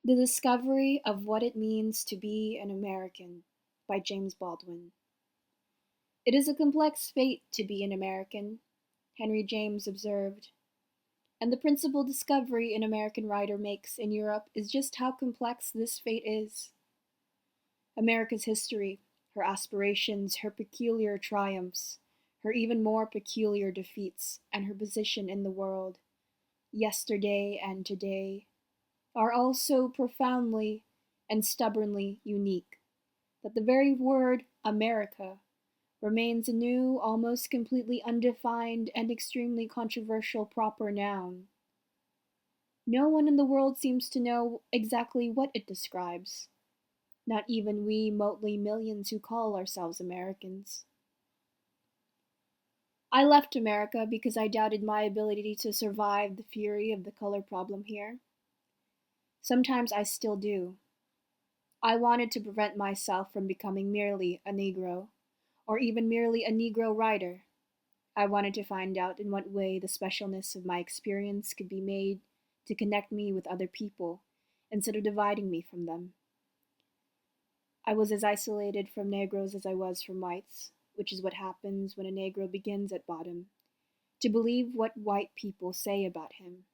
The Discovery of What It Means to Be an American by James Baldwin. It is a complex fate to be an American, Henry James observed, and the principal discovery an American writer makes in Europe is just how complex this fate is. America's history, her aspirations, her peculiar triumphs, her even more peculiar defeats, and her position in the world, yesterday and today, are all so profoundly and stubbornly unique that the very word America remains a new, almost completely undefined, and extremely controversial proper noun. No one in the world seems to know exactly what it describes, not even we motley millions who call ourselves Americans. I left America because I doubted my ability to survive the fury of the color problem here. Sometimes I still do. I wanted to prevent myself from becoming merely a Negro, or even merely a Negro writer. I wanted to find out in what way the specialness of my experience could be made to connect me with other people, instead of dividing me from them. I was as isolated from Negroes as I was from whites, which is what happens when a Negro begins at bottom, to believe what white people say about him.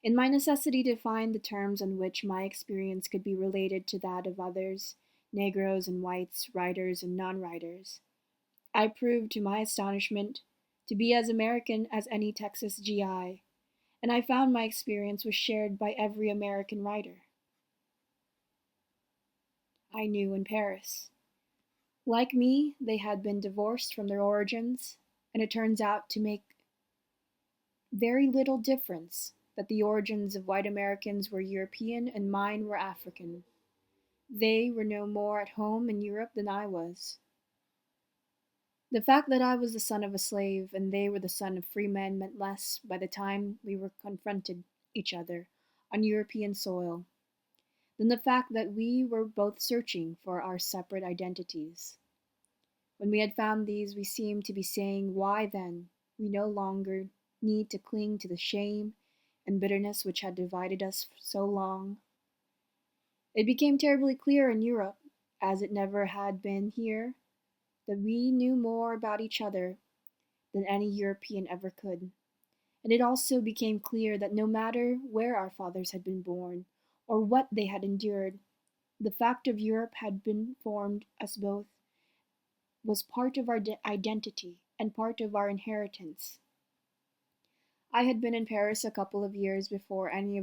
In my necessity to find the terms on which my experience could be related to that of others, Negroes and whites, writers and non-writers, I proved to my astonishment to be as American as any Texas GI, and I found my experience was shared by every American writer I knew in Paris. Like me, they had been divorced from their origins, and it turns out to make very little difference that the origins of white Americans were European and mine were African. They were no more at home in Europe than I was. The fact that I was the son of a slave and they were the son of free men meant less by the time we were confronted each other on European soil than the fact that we were both searching for our separate identities. When we had found these, we seemed to be saying, why then, we no longer need to cling to the shame and bitterness which had divided us for so long. It became terribly clear in Europe, as it never had been here, that we knew more about each other than any European ever could. And it also became clear that no matter where our fathers had been born, or what they had endured, the fact of Europe had been formed us both was part of our identity and part of our inheritance. I had been in Paris a couple of years before any of